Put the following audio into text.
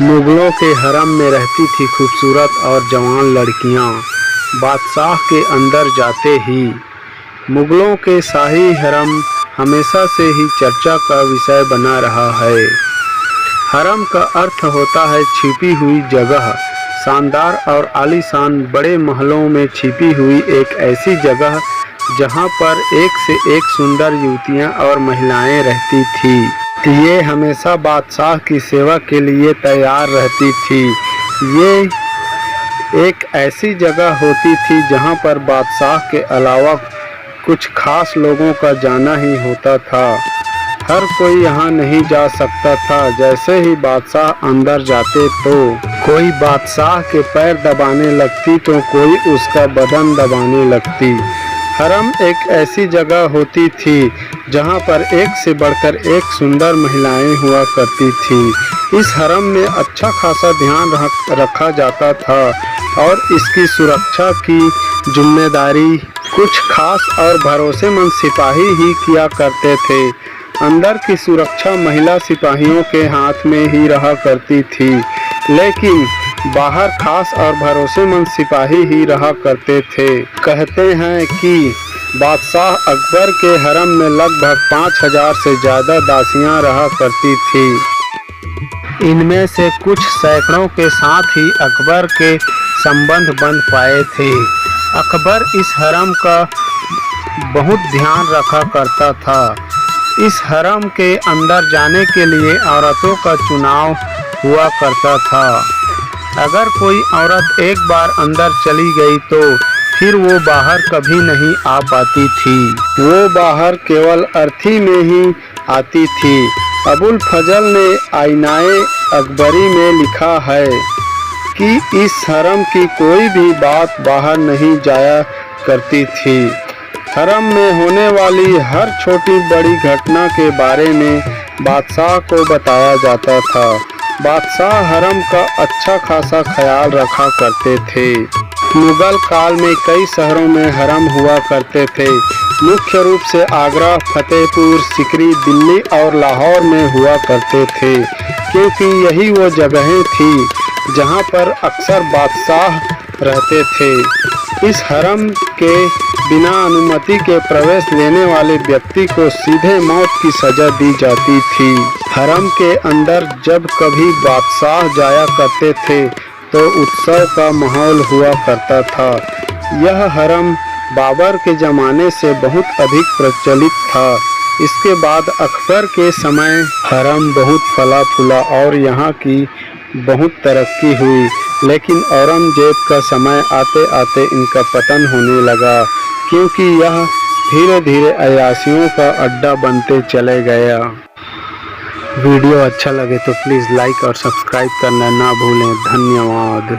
मुगलों के हरम में रहती थी खूबसूरत और जवान लड़कियां। बादशाह के अंदर जाते ही मुगलों के शाही हरम हमेशा से ही चर्चा का विषय बना रहा है। हरम का अर्थ होता है छिपी हुई जगह। शानदार और आलीशान बड़े महलों में छिपी हुई एक ऐसी जगह जहां पर एक से एक सुंदर युवतियां और महिलाएं रहती थी। ये हमेशा बादशाह की सेवा के लिए तैयार रहती थी। ये एक ऐसी जगह होती थी जहां पर बादशाह के अलावा कुछ खास लोगों का जाना ही होता था। हर कोई यहाँ नहीं जा सकता था। जैसे ही बादशाह अंदर जाते तो कोई बादशाह के पैर दबाने लगती तो कोई उसका बदन दबाने लगती। हरम एक ऐसी जगह होती थी जहाँ पर एक से बढ़कर एक सुंदर महिलाएं हुआ करती थी। इस हरम में अच्छा खासा ध्यान रखा जाता था और इसकी सुरक्षा की जिम्मेदारी कुछ खास और भरोसेमंद सिपाही ही किया करते थे। अंदर की सुरक्षा महिला सिपाहियों के हाथ में ही रहा करती थी, लेकिन बाहर खास और भरोसेमंद सिपाही ही रहा करते थे। कहते हैं कि बादशाह अकबर के हरम में लगभग 5000 से ज़्यादा दासियां रहा करती थी। इनमें से कुछ सैकड़ों के साथ ही अकबर के संबंध बन पाए थे। अकबर इस हरम का बहुत ध्यान रखा करता था। इस हरम के अंदर जाने के लिए औरतों का चुनाव हुआ करता था। अगर कोई औरत एक बार अंदर चली गई तो फिर वो बाहर कभी नहीं आ पाती थी। वो बाहर केवल अर्थी में ही आती थी। अबुल फजल ने आईनाए अकबरी में लिखा है कि इस हरम की कोई भी बात बाहर नहीं जाया करती थी। हरम में होने वाली हर छोटी बड़ी घटना के बारे में बादशाह को बताया जाता था। बादशाह हरम का अच्छा खासा ख्याल रखा करते थे। मुगल काल में कई शहरों में हरम हुआ करते थे। मुख्य रूप से आगरा, फतेहपुर सिकरी, दिल्ली और लाहौर में हुआ करते थे, क्योंकि यही वो जगहें थी जहां पर अक्सर बादशाह रहते थे। इस हरम के बिना अनुमति के प्रवेश लेने वाले व्यक्ति को सीधे मौत की सजा दी जाती थी। हरम के अंदर जब कभी बादशाह जाया करते थे तो उत्सव का माहौल हुआ करता था। यह हरम बाबर के ज़माने से बहुत अधिक प्रचलित था। इसके बाद अकबर के समय हरम बहुत फला फूला और यहाँ की बहुत तरक्की हुई, लेकिन औरंगजेब का समय आते आते इनका पतन होने लगा, क्योंकि यह धीरे धीरे अयाशियों का अड्डा बनते चले गया। वीडियो अच्छा लगे तो प्लीज़ लाइक और सब्सक्राइब करना ना भूलें। धन्यवाद।